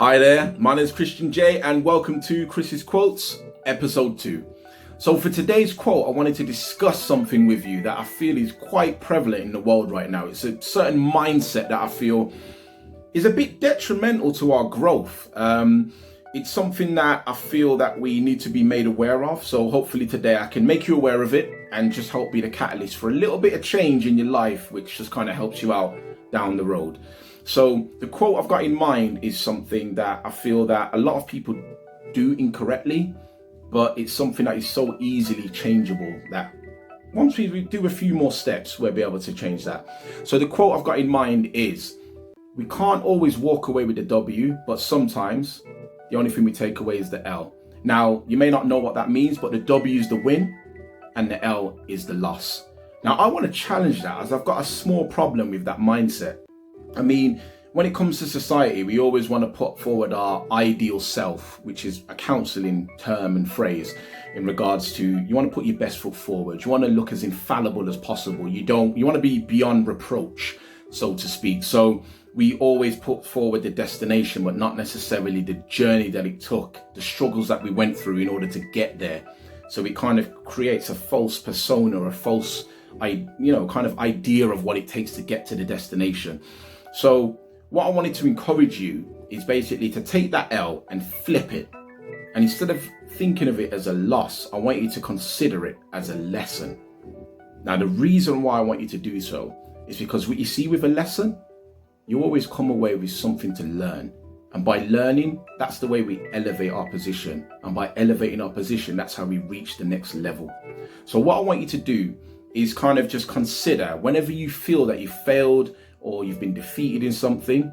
Hi there, my name is Christian J and welcome to Chris's Quotes, episode 2. So for today's quote, I wanted to discuss something with you that I feel is quite prevalent in the world right now. It's a certain mindset that I feel is a bit detrimental to our growth. It's something that I feel that we need to be made aware of. So hopefully today I can make you aware of it and just help be the catalyst for a little bit of change in your life, which just kind of helps you out down the road. So the quote I've got in mind is something that I feel that a lot of people do incorrectly, but it's something that is so easily changeable that once we do a few more steps, we'll be able to change that. So the quote I've got in mind is, we can't always walk away with the W, but sometimes the only thing we take away is the L. Now, you may not know what that means, but the W is the win and the L is the loss. Now, I want to challenge that as I've got a small problem with that mindset. I mean, when it comes to society, we always want to put forward our ideal self, which is a counseling term and phrase in regards to, you want to put your best foot forward. You want to look as infallible as possible. You want to be beyond reproach, so to speak. So we always put forward the destination, but not necessarily the journey that it took, the struggles that we went through in order to get there. So it kind of creates a false persona, a false, kind of idea of what it takes to get to the destination. So what I wanted to encourage you is basically to take that L and flip it. And instead of thinking of it as a loss, I want you to consider it as a lesson. Now, the reason why I want you to do so is because what you see with a lesson, you always come away with something to learn. And by learning, that's the way we elevate our position. And by elevating our position, that's how we reach the next level. So what I want you to do is kind of just consider whenever you feel that you failed or you've been defeated in something,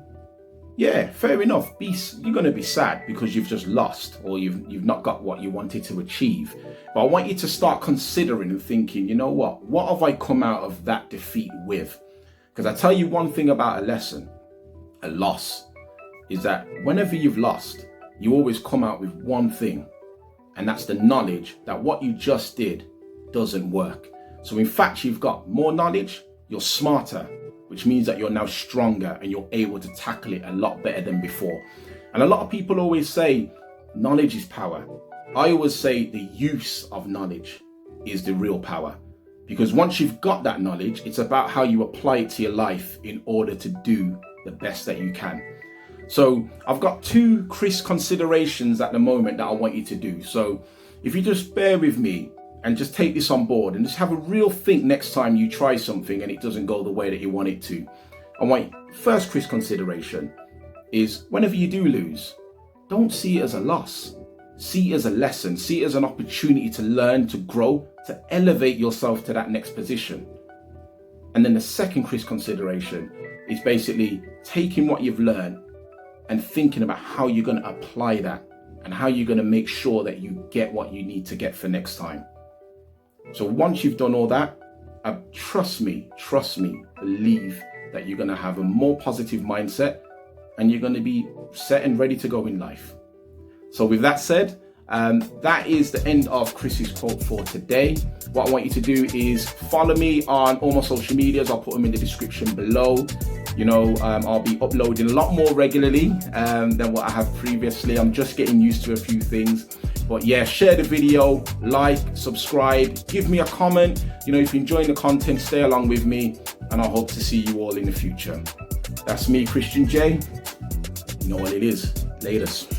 yeah, fair enough. You're going to be sad because you've just lost or you've not got what you wanted to achieve. But I want you to start considering and thinking, you know what have I come out of that defeat with? Because I tell you one thing about a loss, is that whenever you've lost, you always come out with one thing, and that's the knowledge that what you just did doesn't work. So in fact, you've got more knowledge, you're smarter, which means that you're now stronger and you're able to tackle it a lot better than before. And a lot of people always say knowledge is power. I always say the use of knowledge is the real power, because once you've got that knowledge, it's about how you apply it to your life in order to do the best that you can. So I've got 2 Chris considerations at the moment that I want you to do. So if you just bear with me and just take this on board and just have a real think next time you try something and it doesn't go the way that you want it to. First Chris consideration is, whenever you do lose, don't see it as a loss. See it as a lesson. See it as an opportunity to learn, to grow, to elevate yourself to that next position. And then the second Chris consideration is basically taking what you've learned and thinking about how you're going to apply that and how you're going to make sure that you get what you need to get for next time. So once you've done all that, trust me, believe that you're going to have a more positive mindset and you're going to be set and ready to go in life. So with that said, that is the end of Chris's quote for today. What I want you to do is follow me on all my social medias. I'll put them in the description below. I'll be uploading a lot more regularly than what I have previously. I'm just getting used to a few things. But yeah, share the video, like, subscribe, give me a comment. If you're enjoying the content, stay along with me, and I hope to see you all in the future. That's me, Christian J. You know what it is. Latest.